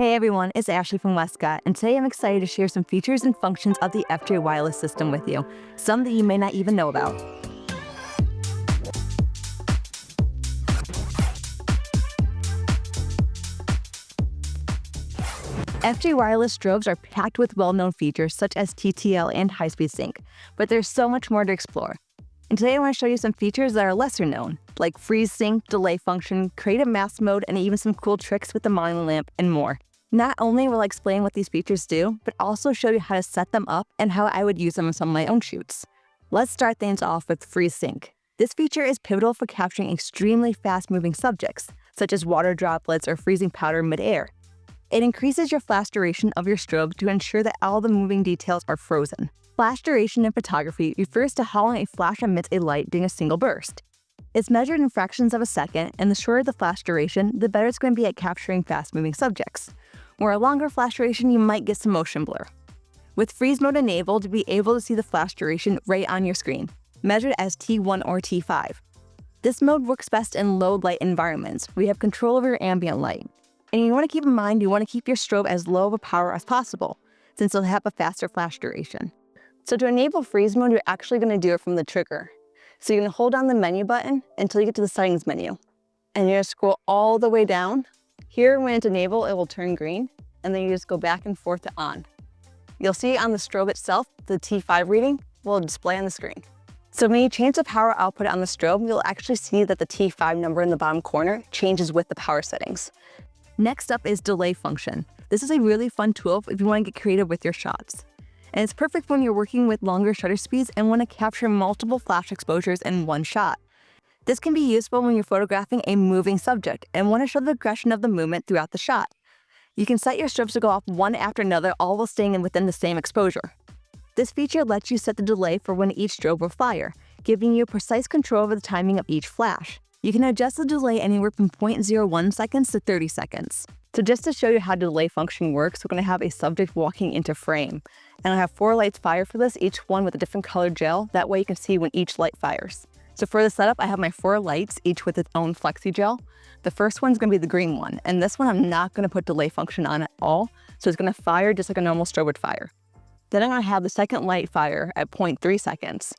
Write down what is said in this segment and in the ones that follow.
Hey everyone, it's Ashley from Westcott, and today I'm excited to share some features and functions of the FJ wireless system with you, some that you may not even know about. FJ wireless strobes are packed with well-known features such as TTL and high-speed sync, but there's so much more to explore. And today I want to show you some features that are lesser known, like freeze sync, delay function, creative mask mode, and even some cool tricks with the modeling lamp and more. Not only will I explain what these features do, but also show you how to set them up and how I would use them in some of my own shoots. Let's start things off with freeze sync. This feature is pivotal for capturing extremely fast-moving subjects, such as water droplets or freezing powder mid-air. It increases your flash duration of your strobe to ensure that all the moving details are frozen. Flash duration in photography refers to how long a flash emits a light during a single burst. It's measured in fractions of a second, and the shorter the flash duration, the better it's going to be at capturing fast-moving subjects. Or a longer flash duration, you might get some motion blur. With freeze mode enabled, you'll be able to see the flash duration right on your screen, measured as T1 or T5. This mode works best in low light environments, where you have control over your ambient light. And you want to keep in mind, you want to keep your strobe as low of a power as possible, since it'll have a faster flash duration. So to enable freeze mode, you're actually going to do it from the trigger. So you're going to hold down the menu button until you get to the settings menu. And you're going to scroll all the way down. Here, when it's enabled, it will turn green, and then you just go back and forth to on. You'll see on the strobe itself, the T5 reading will display on the screen. So when you change the power output on the strobe, you'll actually see that the T5 number in the bottom corner changes with the power settings. Next up is delay function. This is a really fun tool if you want to get creative with your shots. And it's perfect when you're working with longer shutter speeds and want to capture multiple flash exposures in one shot. This can be useful when you're photographing a moving subject and want to show the progression of the movement throughout the shot. You can set your strobes to go off one after another, all while staying within the same exposure. This feature lets you set the delay for when each strobe will fire, giving you precise control over the timing of each flash. You can adjust the delay anywhere from 0.01 seconds to 30 seconds. So just to show you how delay function works, we're going to have a subject walking into frame. And I have 4 lights fire for this, each one with a different colored gel. That way you can see when each light fires. So for the setup, I have my 4 lights, each with its own flexi gel. The first one's gonna be the green one, and this one I'm not gonna put delay function on at all, so it's gonna fire just like a normal strobe would fire. Then I'm gonna have the second light fire at 0.3 seconds,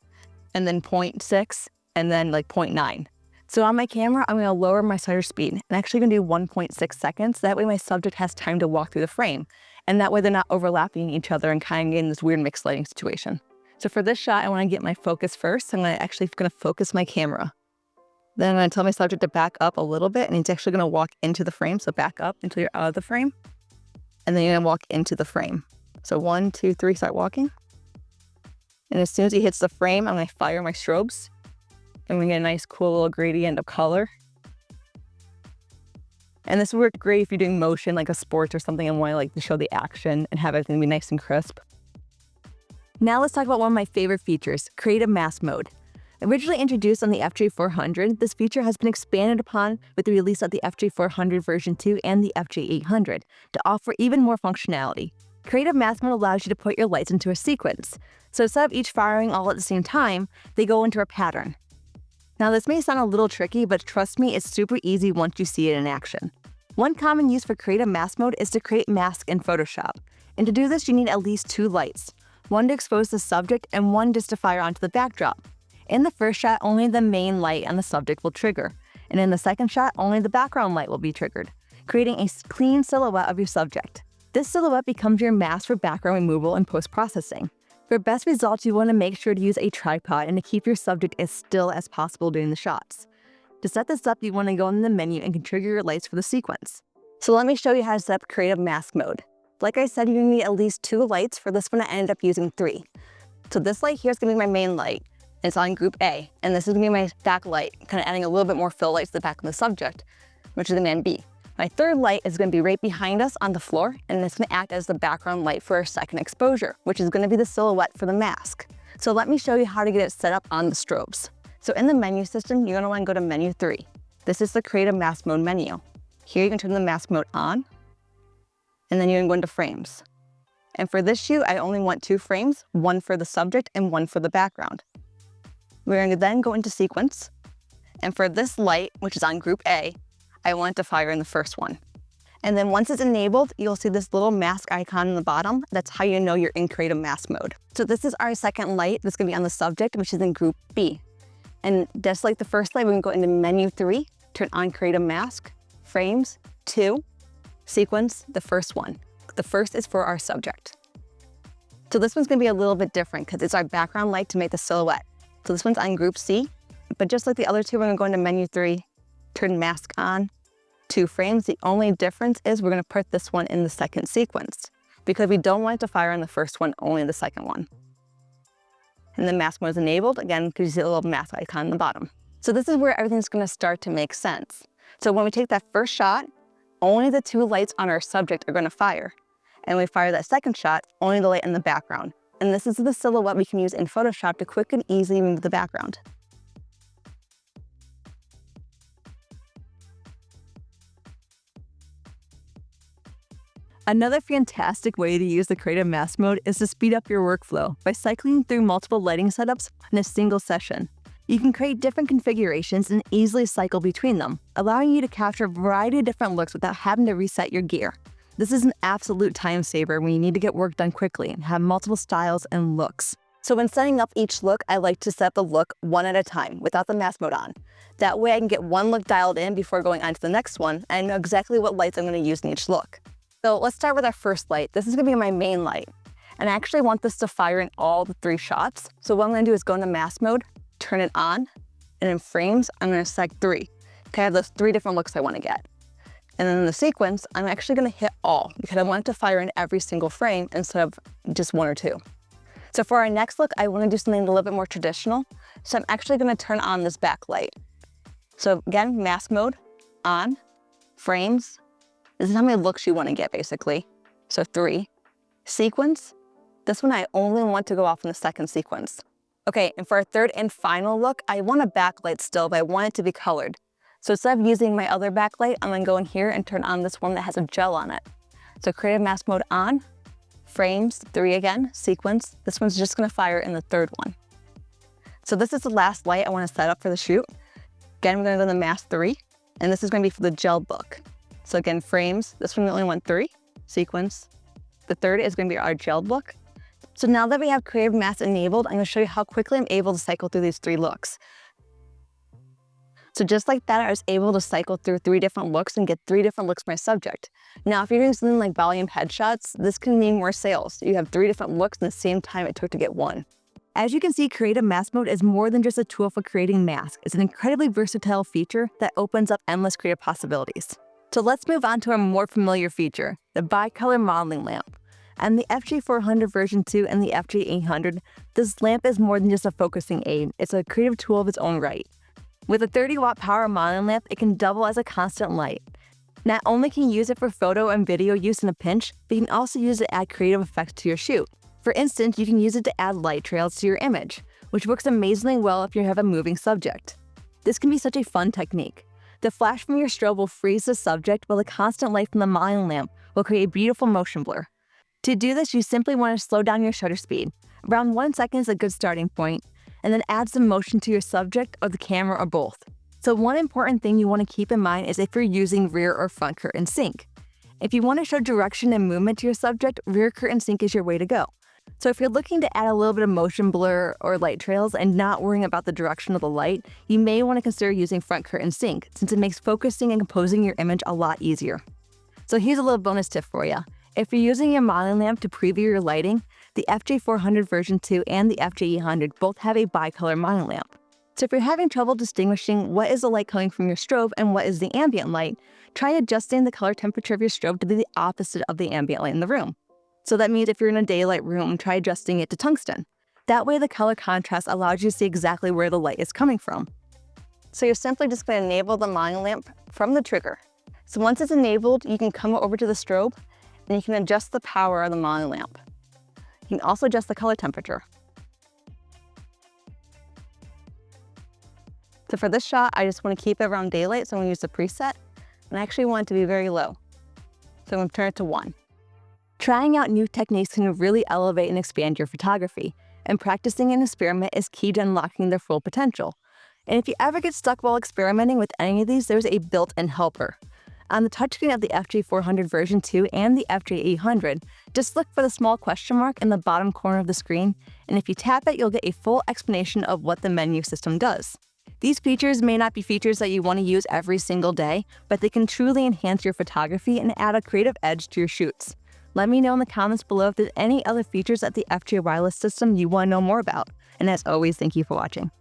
and then 0.6, and then like 0.9. So on my camera, I'm gonna lower my shutter speed, and actually gonna do 1.6 seconds. That way my subject has time to walk through the frame, and that way they're not overlapping each other and kind of getting this weird mixed lighting situation. So for this shot, I want to get my focus first. I'm actually going to focus my camera. Then I'm going to tell my subject to back up a little bit, and he's actually going to walk into the frame. So back up until you're out of the frame, and then you're going to walk into the frame. So 1, 2, 3, start walking. And as soon as he hits the frame, I'm going to fire my strobes. And we get a nice cool little gradient of color. And this would work great if you're doing motion, like a sport or something, and want to show the action and have everything be nice and crisp. Now let's talk about one of my favorite features, creative mask mode. Originally introduced on the FJ400, this feature has been expanded upon with the release of the FJ400 version 2 and the FJ800 to offer even more functionality. Creative mask mode allows you to put your lights into a sequence. So instead of each firing all at the same time, they go into a pattern. Now this may sound a little tricky, but trust me, it's super easy once you see it in action. One common use for creative mask mode is to create masks in Photoshop. And to do this, you need at least 2 lights. One to expose the subject and one just to fire onto the backdrop. In the first shot, only the main light on the subject will trigger, and in the second shot, only the background light will be triggered, creating a clean silhouette of your subject. This silhouette becomes your mask for background removal and post-processing. For best results, you want to make sure to use a tripod and to keep your subject as still as possible during the shots. To set this up, you want to go in the menu and configure your lights for the sequence. So let me show you how to set up creative mask mode. Like I said, you're gonna need at least 2 lights. For this one, I ended up using 3. So this light here is gonna be my main light, and it's on group A. And this is gonna be my back light, kind of adding a little bit more fill light to the back of the subject, which is the man B. My third light is gonna be right behind us on the floor, and it's gonna act as the background light for our second exposure, which is gonna be the silhouette for the mask. So let me show you how to get it set up on the strobes. So in the menu system, you're gonna wanna go to menu 3. This is the creative mask mode menu. Here you can turn the mask mode on, and then you're going to go into frames. And for this shoot, I only want 2 frames, one for the subject and one for the background. We're going to then go into sequence. And for this light, which is on group A, I want it to fire in the first one. And then once it's enabled, you'll see this little mask icon in the bottom. That's how you know you're in creative mask mode. So this is our second light that's gonna be on the subject, which is in group B. And just like the first light, we're gonna go into menu 3, turn on creative mask, frames, 2, sequence, the first one. The first is for our subject. So this one's gonna be a little bit different because it's our background light to make the silhouette. So this one's on group C, but just like the other two, we're gonna go into menu 3, turn mask on, 2 frames. The only difference is we're gonna put this one in the second sequence because we don't want it to fire on the first one, only the second one. And the mask mode is enabled, again, because you see a little mask icon in the bottom. So this is where everything's gonna start to make sense. So when we take that first shot, only the 2 lights on our subject are gonna fire. And when we fire that second shot, only the light in the background. And this is the silhouette we can use in Photoshop to quick and easily move the background. Another fantastic way to use the creative mask mode is to speed up your workflow by cycling through multiple lighting setups in a single session. You can create different configurations and easily cycle between them, allowing you to capture a variety of different looks without having to reset your gear. This is an absolute time saver when you need to get work done quickly and have multiple styles and looks. So when setting up each look, I like to set the look one at a time without the mask mode on. That way I can get one look dialed in before going on to the next one, and I know exactly what lights I'm going to use in each look. So let's start with our first light. This is going to be my main light. And I actually want this to fire in all the 3 shots. So what I'm going to do is go into mask mode, turn it on, and in frames, I'm going to select 3. Okay, I have those 3 different looks I want to get. And then in the sequence, I'm actually gonna hit all because I want it to fire in every single frame instead of just 1 or 2. So for our next look, I wanna do something a little bit more traditional. So I'm actually gonna turn on this backlight. So again, mask mode, on, frames. This is how many looks you wanna get basically. So 3. Sequence, this one I only want to go off in the second sequence. Okay, and for our third and final look, I want a backlight still, but I want it to be colored. So instead of using my other backlight, I'm gonna go in here and turn on this one that has a gel on it. So creative mask mode on, frames, 3 again, sequence. This one's just gonna fire in the third one. So this is the last light I wanna set up for the shoot. Again, we're gonna go to the mask 3, and this is gonna be for the gel look. So again, frames, this one we only want 3, sequence. The third is gonna be our gel look. So now that we have creative mask enabled, I'm gonna show you how quickly I'm able to cycle through these 3 looks. So just like that, I was able to cycle through 3 different looks and get 3 different looks for my subject. Now, if you're doing something like volume headshots, this can mean more sales. You have 3 different looks in the same time it took to get 1. As you can see, creative mask mode is more than just a tool for creating masks. It's an incredibly versatile feature that opens up endless creative possibilities. So let's move on to a more familiar feature, the bicolor modeling lamp. And the FJ400 version 2 and the FJ800, this lamp is more than just a focusing aid. It's a creative tool of its own right. With a 30-watt power modeling lamp, it can double as a constant light. Not only can you use it for photo and video use in a pinch, but you can also use it to add creative effects to your shoot. For instance, you can use it to add light trails to your image, which works amazingly well if you have a moving subject. This can be such a fun technique. The flash from your strobe will freeze the subject, while the constant light from the modeling lamp will create a beautiful motion blur. To do this, you simply want to slow down your shutter speed. Around 1 second is a good starting point, and then add some motion to your subject or the camera or both. So one important thing you want to keep in mind is if you're using rear or front curtain sync. If you want to show direction and movement to your subject, rear curtain sync is your way to go. So if you're looking to add a little bit of motion blur or light trails and not worrying about the direction of the light, you may want to consider using front curtain sync since it makes focusing and composing your image a lot easier. So here's a little bonus tip for you. If you're using your modeling lamp to preview your lighting, the FJ400 version 2 and the FJ800 both have a bicolor modeling lamp. So if you're having trouble distinguishing what is the light coming from your strobe and what is the ambient light, try adjusting the color temperature of your strobe to be the opposite of the ambient light in the room. So that means if you're in a daylight room, try adjusting it to tungsten. That way the color contrast allows you to see exactly where the light is coming from. So you're simply just going to enable the modeling lamp from the trigger. So once it's enabled, you can come over to the strobe and you can adjust the power of the modeling lamp. You can also adjust the color temperature. So for this shot, I just want to keep it around daylight, so I'm going to use the preset, and I actually want it to be very low. So I'm going to turn it to 1. Trying out new techniques can really elevate and expand your photography, and practicing an experiment is key to unlocking their full potential. And if you ever get stuck while experimenting with any of these, there's a built-in helper. On the touchscreen of the FJ400 version 2 and the FJ800, just look for the small question mark in the bottom corner of the screen, and if you tap it, you'll get a full explanation of what the menu system does. These features may not be features that you want to use every single day, but they can truly enhance your photography and add a creative edge to your shoots. Let me know in the comments below if there's any other features at the FJ wireless system you want to know more about. And as always, thank you for watching.